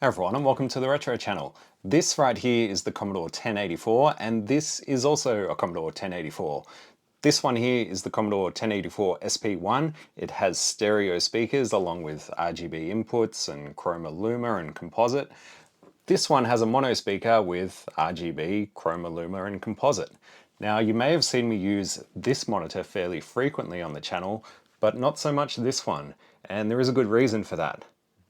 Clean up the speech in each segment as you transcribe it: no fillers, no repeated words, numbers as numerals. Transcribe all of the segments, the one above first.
Hey everyone, and welcome to the Retro channel. This right here is the Commodore 1084, and this is also a Commodore 1084. This one here is the Commodore 1084 SP1. It has stereo speakers along with RGB inputs and chroma luma and composite. This one has a mono speaker with RGB, chroma luma and composite. Now you may have seen me use this monitor fairly frequently on the channel, but not so much this one, and there is a good reason for that.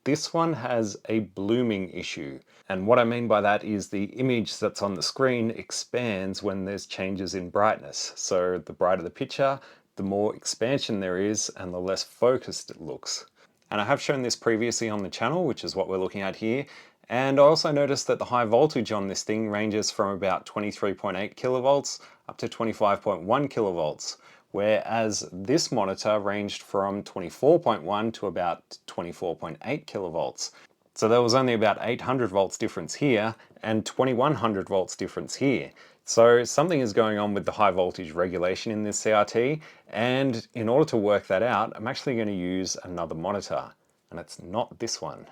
This one has a blooming issue, and what I mean by that is the image that's on the screen expands when there's changes in brightness. So the brighter the picture, the more expansion there is and the less focused it looks. And I have shown this previously on the channel, which is what we're looking at here. And I also noticed that the high voltage on this thing ranges from about 23.8 kilovolts up to 25.1 kilovolts, whereas this monitor ranged from 24.1 to about 24.8 kilovolts. So there was only about 800 volts difference here and 2100 volts difference here. So something is going on with the high voltage regulation in this CRT, and in order to work that out, I'm actually going to use another monitor, and it's not this one.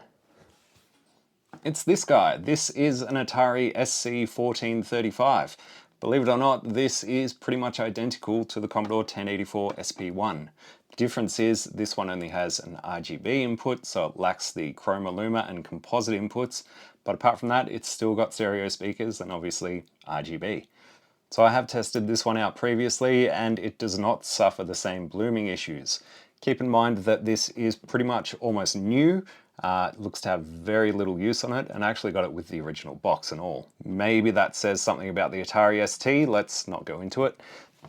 It's this guy. This is an Atari SC1435. Believe it or not, this is pretty much identical to the Commodore 1084 SP1. The difference is this one only has an RGB input, so it lacks the chroma luma and composite inputs, but apart from that, it's still got stereo speakers and obviously RGB. So I have tested this one out previously and it does not suffer the same blooming issues. Keep in mind that this is pretty much almost new. It looks to have very little use on it, and I actually got it with the original box and all. Maybe that says something about the Atari ST, let's not go into it.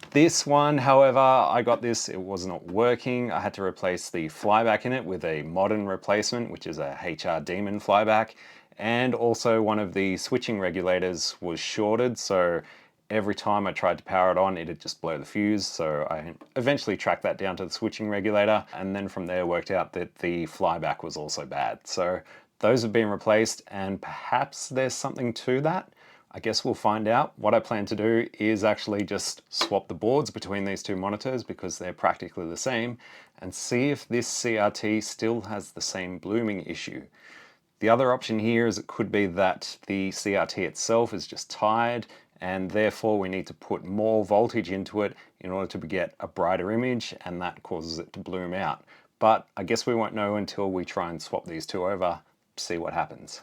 This one, however, I got this, it was not working. I had to replace the flyback in it with a modern replacement, which is a HR Demon flyback, and also one of the switching regulators was shorted, so every time I tried to power it on, it'd just blow the fuse, so I eventually tracked that down to the switching regulator, and then from there worked out that the flyback was also bad. So those have been replaced, and perhaps there's something to that. I guess we'll find out. What I plan to do is actually just swap the boards between these two monitors because they're practically the same, and see if this CRT still has the same blooming issue. The other option here is it could be that the CRT itself is just tired, and therefore we need to put more voltage into it in order to get a brighter image, and that causes it to bloom out. But I guess we won't know until we try and swap these two over, see what happens.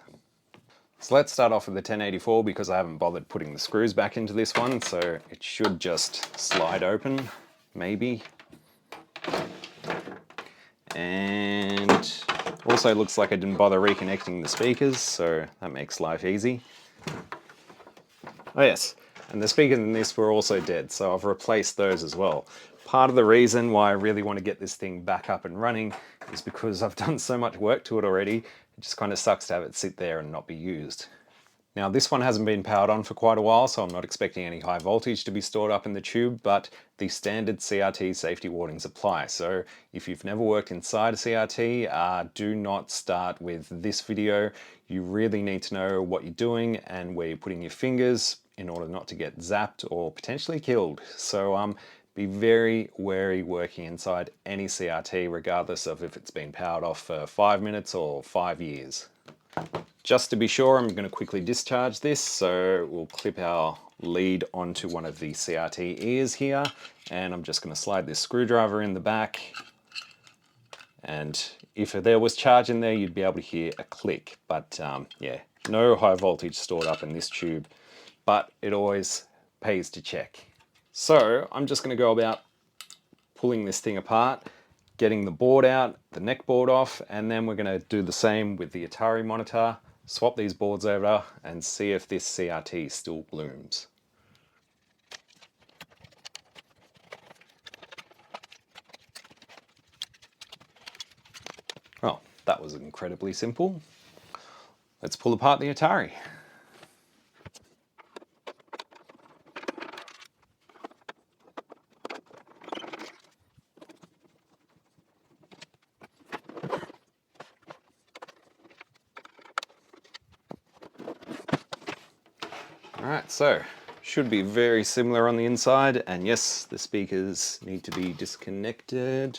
So let's start off with the 1084 because I haven't bothered putting the screws back into this one, so it should just slide open, maybe. And also looks like I didn't bother reconnecting the speakers, so that makes life easy. Oh yes, and the speakers in this were also dead, so I've replaced those as well. Part of the reason why I really want to get this thing back up and running is because I've done so much work to it already, it just kind of sucks to have it sit there and not be used. Now this one hasn't been powered on for quite a while, so I'm not expecting any high voltage to be stored up in the tube, but the standard CRT safety warnings apply. So if you've never worked inside a CRT, do not start with this video. You really need to know what you're doing and where you're putting your fingers in order not to get zapped or potentially killed. So be very wary working inside any CRT, regardless of if it's been powered off for 5 minutes or 5 years. Just to be sure, I'm going to quickly discharge this, so we'll clip our lead onto one of the CRT ears here, and I'm just going to slide this screwdriver in the back, and if there was charge in there, you'd be able to hear a click, but yeah, no high voltage stored up in this tube, but it always pays to check. So I'm just going to go about pulling this thing apart, getting the board out, the neck board off, and then we're going to do the same with the Atari monitor, swap these boards over and see if this CRT still blooms. Well, that was incredibly simple. Let's pull apart the Atari. Alright, so should be very similar on the inside, and yes, the speakers need to be disconnected.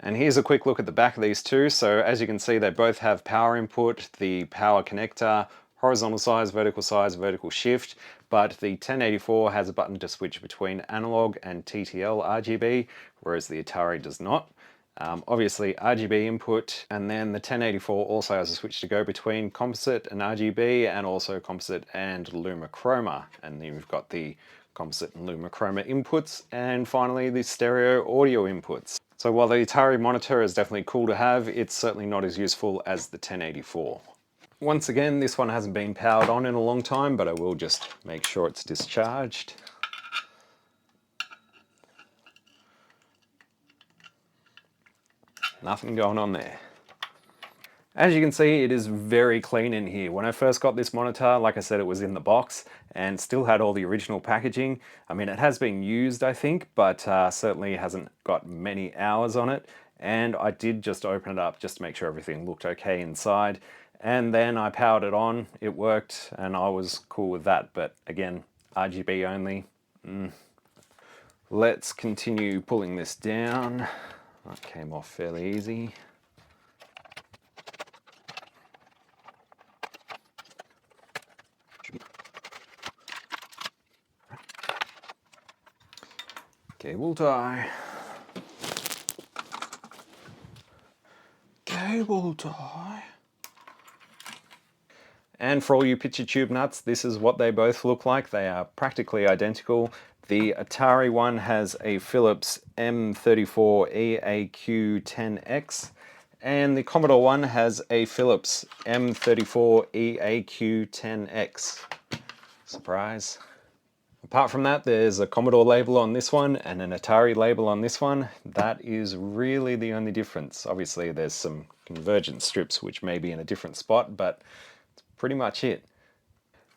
And here's a quick look at the back of these two. So as you can see, they both have power input, the power connector, horizontal size, vertical shift, but the 1084 has a button to switch between analog and TTL RGB, whereas the Atari does not. Obviously RGB input, and then the 1084 also has a switch to go between composite and RGB, and also composite and Luma Chroma. And then you've got the composite and Luma Chroma inputs, and finally the stereo audio inputs. So while the Atari monitor is definitely cool to have, it's certainly not as useful as the 1084. Once again, this one hasn't been powered on in a long time, but I will just make sure it's discharged. Nothing going on there. As you can see, it is very clean in here. When I first got this monitor, like I said, it was in the box and still had all the original packaging. I mean, it has been used, I think, but certainly hasn't got many hours on it. And I did just open it up just to make sure everything looked okay inside. And then I powered it on, it worked, and I was cool with that. But again, RGB only. Let's continue pulling this down. That came off fairly easy. Cable tie. Cable tie. And for all you picture tube nuts, this is what they both look like. They are practically identical. The Atari one has a Philips M34 EAQ10X, and the Commodore one has a Philips M34 EAQ10X. Surprise. Apart from that, there's a Commodore label on this one and an Atari label on this one. That is really the only difference. Obviously, there's some convergent strips which may be in a different spot, but it's pretty much it.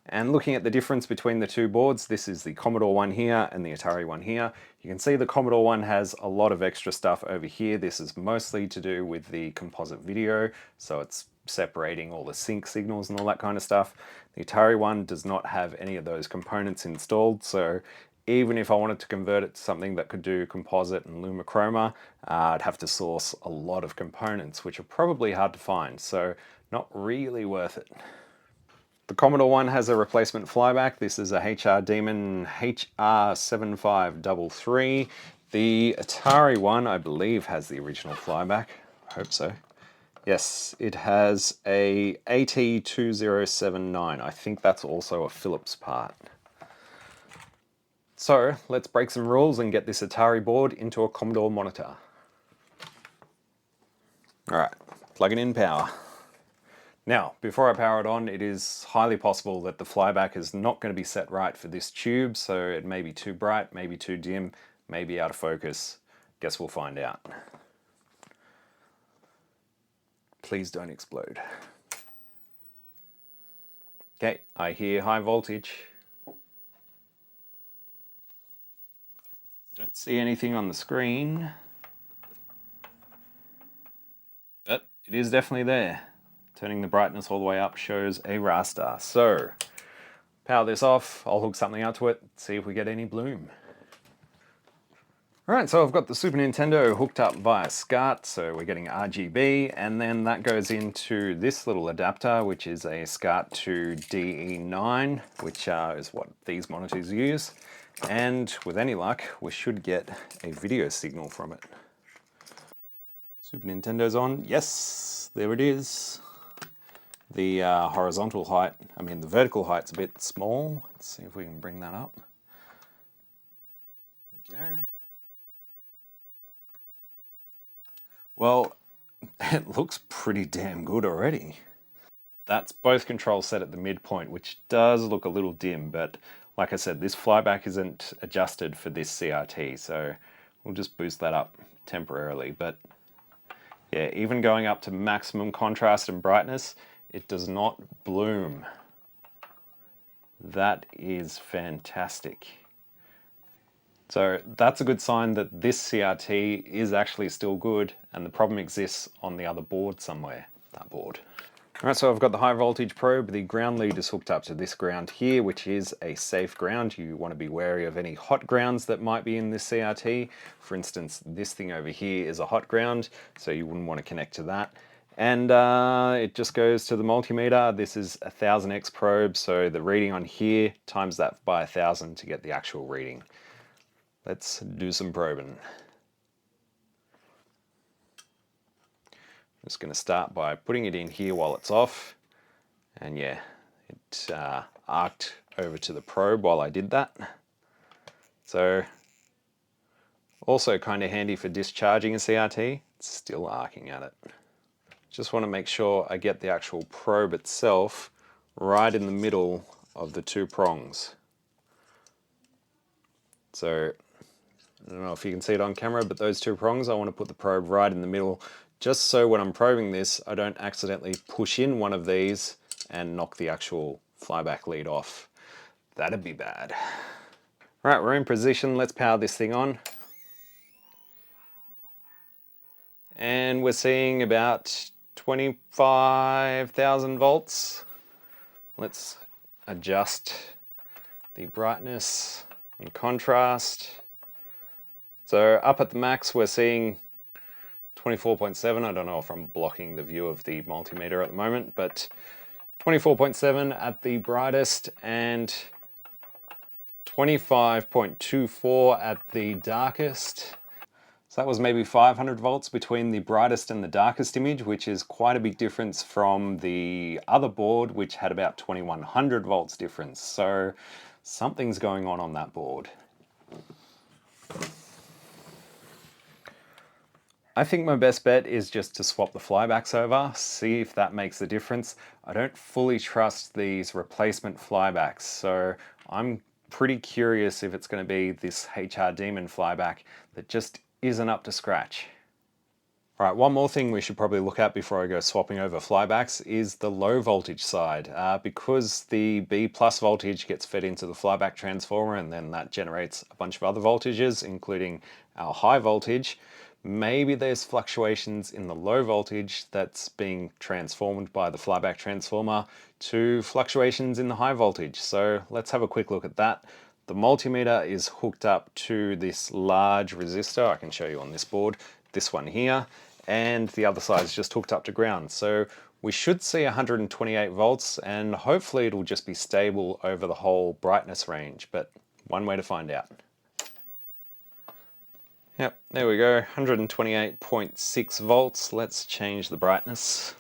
And looking at the difference between the two boards, this is the Commodore one here and the Atari one here. You can see the Commodore one has a lot of extra stuff over here. This is mostly to do with the composite video, so it's separating all the sync signals and all that kind of stuff. The Atari one does not have any of those components installed, so even if I wanted to convert it to something that could do composite and Luma Chroma, I'd have to source a lot of components, which are probably hard to find, so not really worth it. The Commodore one has a replacement flyback. This is a HR Demon HR7533. The Atari one, I believe, has the original flyback. I hope so. Yes, it has a AT2079. I think that's also a Philips part. So let's break some rules and get this Atari board into a Commodore monitor. Alright, plugging in power. Now, before I power it on, it is highly possible that the flyback is not going to be set right for this tube, so it may be too bright, maybe too dim, maybe out of focus. Guess we'll find out. Please don't explode. Okay, I hear high voltage. Don't see anything on the screen, but it is definitely there. Turning the brightness all the way up shows a raster. So, power this off, I'll hook something out to it, see if we get any bloom. Alright, so I've got the Super Nintendo hooked up via SCART, so we're getting RGB, and then that goes into this little adapter, which is a SCART to DE9, which is what these monitors use. And with any luck, we should get a video signal from it. Super Nintendo's on. Yes, there it is. The horizontal height, the vertical height's a bit small. Let's see if we can bring that up. There we go. Well, it looks pretty damn good already. That's both controls set at the midpoint, which does look a little dim, but like I said, this flyback isn't adjusted for this CRT, so we'll just boost that up temporarily. But yeah, even going up to maximum contrast and brightness, it does not bloom. That is fantastic. So that's a good sign that this CRT is actually still good, and the problem exists on the other board somewhere, that board. Alright, so I've got the high voltage probe. The ground lead is hooked up to this ground here, which is a safe ground. You want to be wary of any hot grounds that might be in this CRT. For instance, this thing over here is a hot ground, so you wouldn't want to connect to that. And it just goes to the multimeter. This is a 1000X probe, so the reading on here times that by 1000 to get the actual reading. Let's do some probing. I'm just going to start by putting it in here while it's off. And yeah, it arced over to the probe while I did that. So also kind of handy for discharging a CRT. It's still arcing at it. Just want to make sure I get the actual probe itself right in the middle of the two prongs. So I don't know if you can see it on camera, but those two prongs, I want to put the probe right in the middle, just so when I'm probing this, I don't accidentally push in one of these and knock the actual flyback lead off. That'd be bad. Right, we're in position. Let's power this thing on. And we're seeing about 25,000 volts. Let's adjust the brightness and contrast. So up at the max, we're seeing 24.7. I don't know if I'm blocking the view of the multimeter at the moment, but 24.7 at the brightest and 25.24 at the darkest. So that was maybe 500 volts between the brightest and the darkest image, which is quite a big difference from the other board, which had about 2100 volts difference. So something's going on that board. I think my best bet is just to swap the flybacks over, see if that makes a difference. I don't fully trust these replacement flybacks, so I'm pretty curious if it's going to be this HR Demon flyback that just isn't up to scratch. Alright, one more thing we should probably look at before I go swapping over flybacks is the low voltage side. Because the B plus voltage gets fed into the flyback transformer and then that generates a bunch of other voltages, including our high voltage, maybe there's fluctuations in the low voltage that's being transformed by the flyback transformer to fluctuations in the high voltage. So let's have a quick look at that. The multimeter is hooked up to this large resistor. I can show you on this board, this one here, and the other side is just hooked up to ground. So we should see 128 volts and hopefully it'll just be stable over the whole brightness range, but one way to find out. Yep, there we go, 128.6 volts. Let's change the brightness.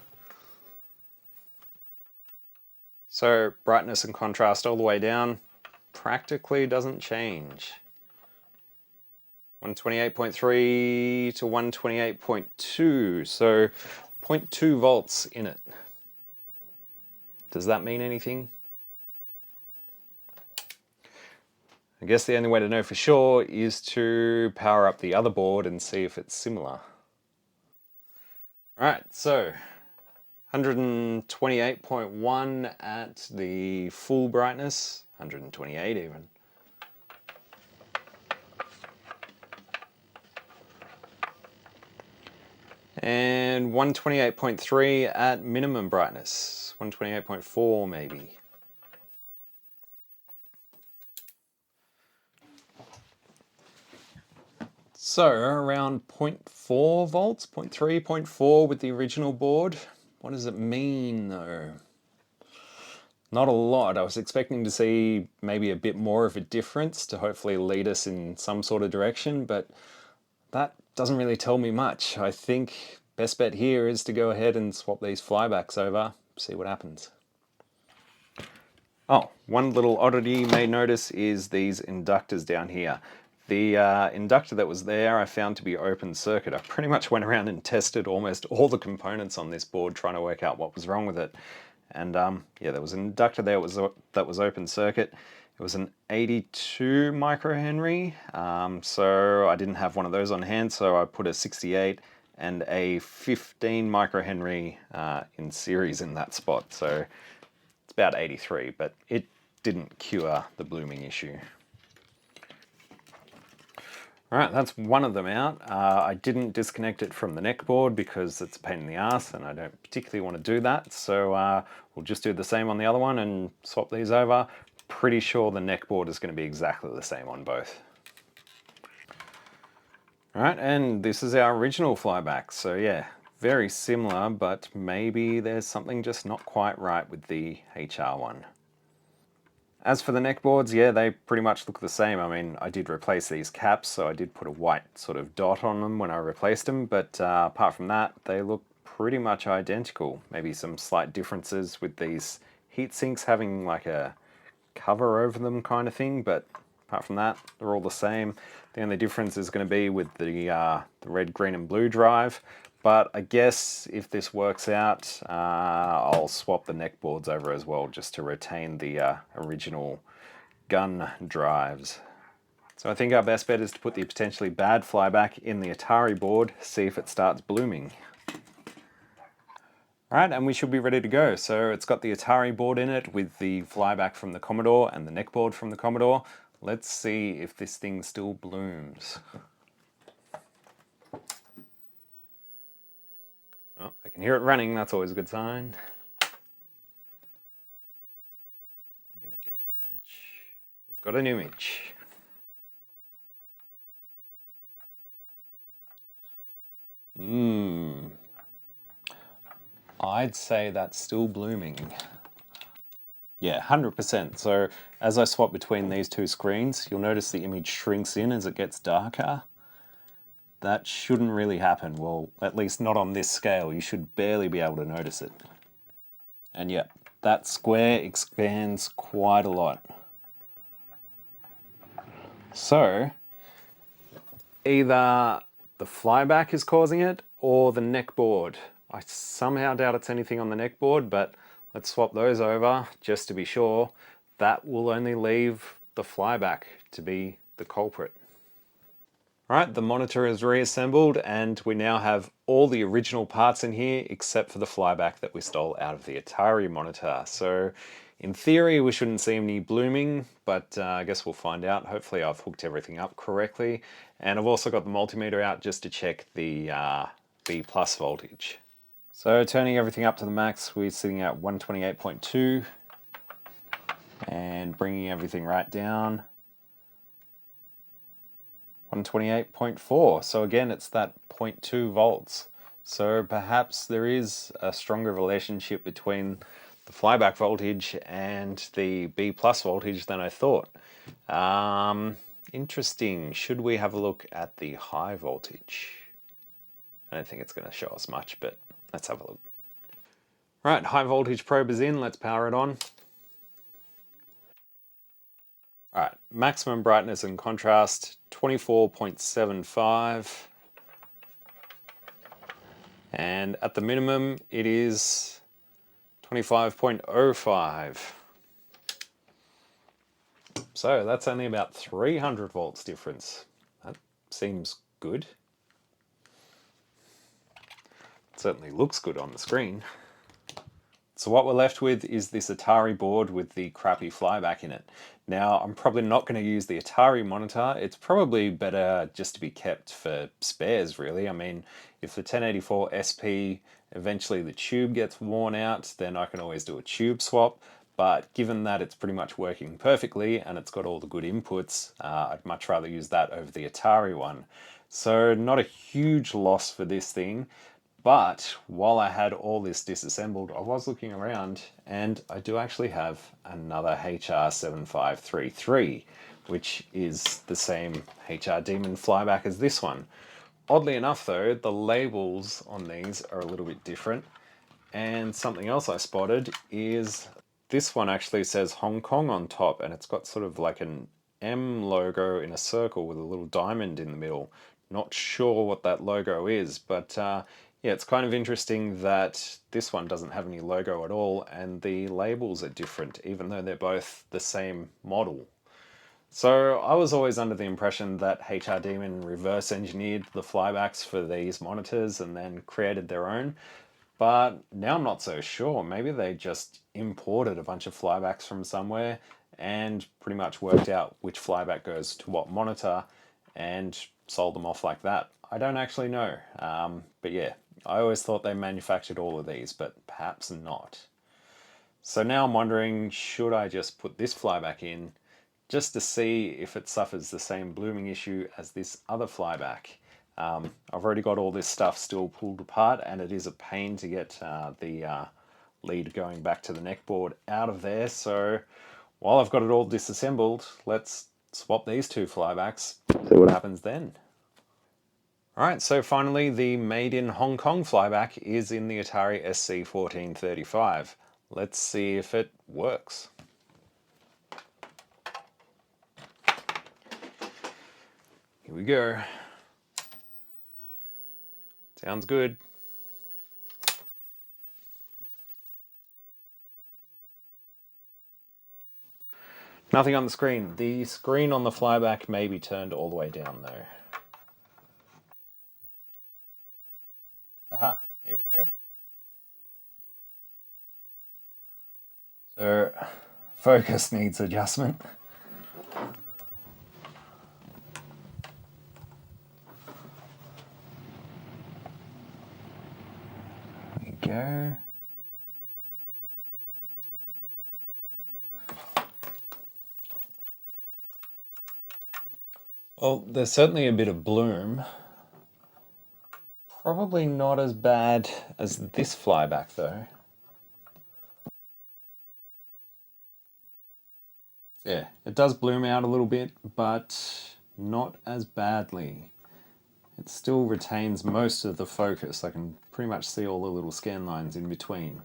So brightness and contrast all the way down practically doesn't change. 128.3 to 128.2, so 0.2 volts in it. Does that mean anything? I guess the only way to know for sure is to power up the other board and see if it's similar. Alright, so 128.1 at the full brightness, 128 even. And 128.3 at minimum brightness, 128.4 maybe. So around 0.4 volts, 0.3, 0.4 with the original board. What does it mean though? Not a lot. I was expecting to see maybe a bit more of a difference to hopefully lead us in some sort of direction, but that doesn't really tell me much. I think best bet here is to go ahead and swap these flybacks over, see what happens. Oh, one little oddity you may notice is these inductors down here. The inductor that was there I found to be open circuit. I pretty much went around and tested almost all the components on this board trying to work out what was wrong with it. And yeah, there was an inductor there that was open circuit. It was an 82 microhenry, so I didn't have one of those on hand, so I put a 68 and a 15 microhenry in series in that spot. So it's about 83, but it didn't cure the blooming issue. Alright, that's one of them out. I didn't disconnect it from the neck board because it's a pain in the ass and I don't particularly want to do that. So we'll just do the same on the other one and swap these over. Pretty sure the neck board is going to be exactly the same on both. Alright, and this is our original flyback. So yeah, very similar, but maybe there's something just not quite right with the HR one. As for the neck boards, yeah, they pretty much look the same. I mean, I did replace these caps, so I did put a white sort of dot on them when I replaced them, but apart from that, they look pretty much identical. Maybe some slight differences with these heat sinks having like a cover over them kind of thing, but apart from that, they're all the same. The only difference is going to be with the red, green, and blue drive. But I guess if this works out, I'll swap the neck boards over as well, just to retain the original gun drives. So I think our best bet is to put the potentially bad flyback in the Atari board, see if it starts blooming. Alright, and we should be ready to go. So it's got the Atari board in it with the flyback from the Commodore and the neck board from the Commodore. Let's see if this thing still blooms. Oh, I can hear it running, that's always a good sign. We're going to get an image. We've got an image. I'd say that's still blooming. Yeah, 100%. So as I swap between these two screens, you'll notice the image shrinks in as it gets darker. That shouldn't really happen. Well, at least not on this scale. You should barely be able to notice it. And yeah, that square expands quite a lot. So either the flyback is causing it or the neck board. I somehow doubt it's anything on the neck board, but let's swap those over just to be sure. That will only leave the flyback to be the culprit. Alright, the monitor is reassembled and we now have all the original parts in here except for the flyback that we stole out of the Atari monitor. So in theory we shouldn't see any blooming, but I guess we'll find out. Hopefully I've hooked everything up correctly. And I've also got the multimeter out just to check the B plus voltage. So turning everything up to the max, we're sitting at 128.2 and bringing everything right down. 128.4. So again, it's that 0.2 volts. So perhaps there is a stronger relationship between the flyback voltage and the B plus voltage than I thought. Interesting. Should we have a look at the high voltage? I don't think it's going to show us much, but let's have a look. Right, high voltage probe is in. Let's power it on. All right, maximum brightness and contrast, 24.75. And at the minimum, it is 25.05. So that's only about 300 volts difference. That seems good. It certainly looks good on the screen. So what we're left with is this Atari board with the crappy flyback in it. Now, I'm probably not going to use the Atari monitor. It's probably better just to be kept for spares, really. I mean, if the 1084 SP, eventually the tube gets worn out, then I can always do a tube swap. But given that it's pretty much working perfectly and it's got all the good inputs, I'd much rather use that over the Atari one. So not a huge loss for this thing. But while I had all this disassembled, I was looking around and I do actually have another HR7533, which is the same HR Demon flyback as this one. Oddly enough though, the labels on these are a little bit different. And something else I spotted is this one actually says Hong Kong on top and it's got sort of like an M logo in a circle with a little diamond in the middle. Not sure what that logo is, but yeah, it's kind of interesting that this one doesn't have any logo at all and the labels are different, even though they're both the same model. So I was always under the impression that HR Demon reverse engineered the flybacks for these monitors and then created their own. But now I'm not so sure. Maybe they just imported a bunch of flybacks from somewhere and pretty much worked out which flyback goes to what monitor and sold them off like that. I don't actually know. But yeah, I always thought they manufactured all of these, but perhaps not. So now I'm wondering, should I just put this flyback in just to see if it suffers the same blooming issue as this other flyback? I've already got all this stuff still pulled apart, and it is a pain to get the lead going back to the neck board out of there. So while I've got it all disassembled, let's swap these two flybacks, see what happens then. Alright, so finally the made in Hong Kong flyback is in the Atari SC1435. Let's see if it works. Here we go. Sounds good. Nothing on the screen. The screen on the flyback may be turned all the way down though. Aha, here we go. So, focus needs adjustment. There we go. Well, there's certainly a bit of bloom. Probably not as bad as this flyback though. Yeah, it does bloom out a little bit, but not as badly. It still retains most of the focus. I can pretty much see all the little scan lines in between.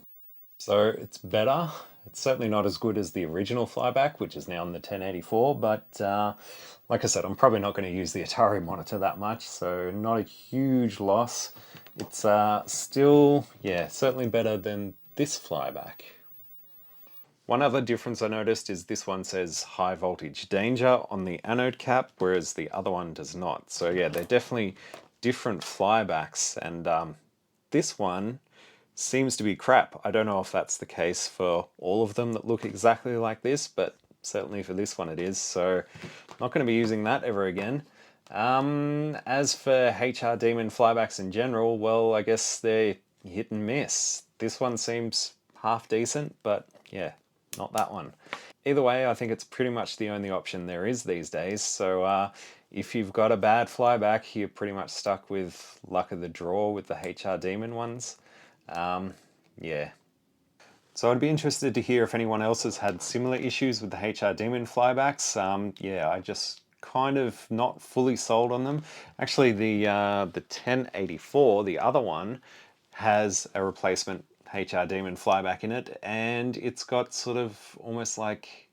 So it's better. It's certainly not as good as the original flyback, which is now in the 1084, but like I said, I'm probably not going to use the Atari monitor that much, so not a huge loss. It's still, yeah, certainly better than this flyback. One other difference I noticed is this one says high voltage danger on the anode cap, whereas the other one does not. So yeah, they're definitely different flybacks, and this one seems to be crap. I don't know if that's the case for all of them that look exactly like this, but certainly for this one it is. So not going to be using that ever again. As for HR Demon flybacks in general, well, I guess they're hit and miss. This one seems half decent, but yeah, not that one. Either way, I think it's pretty much the only option there is these days. So if you've got a bad flyback, you're pretty much stuck with luck of the draw with the HR Demon ones. Yeah. So I'd be interested to hear if anyone else has had similar issues with the HR Demon flybacks. Yeah, I just kind of not fully sold on them. Actually, the 1084, the other one, has a replacement HR Demon flyback in it, and it's got sort of almost like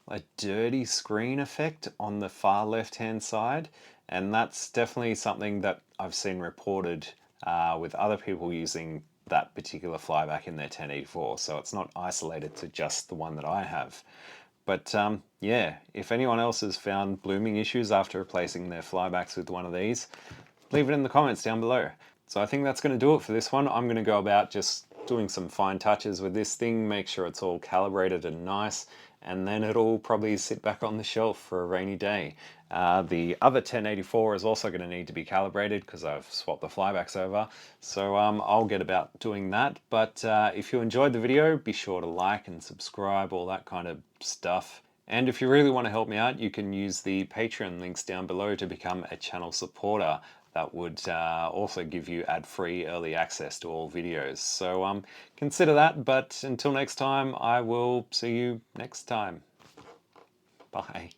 a dirty screen effect on the far left hand side, and that's definitely something that I've seen reported with other people using that particular flyback in their 1084, so it's not isolated to just the one that I have. But yeah, if anyone else has found blooming issues after replacing their flybacks with one of these, leave it in the comments down below. So I think that's going to do it for this one. I'm going to go about just doing some fine touches with this thing, make sure it's all calibrated and nice, and then it'll probably sit back on the shelf for a rainy day. The other 1084 is also going to need to be calibrated because I've swapped the flybacks over, so I'll get about doing that. But if you enjoyed the video, be sure to like and subscribe, all that kind of stuff. And if you really want to help me out, you can use the Patreon links down below to become a channel supporter. That would also give you ad-free early access to all videos. So consider that, but until next time, I will see you next time. Bye.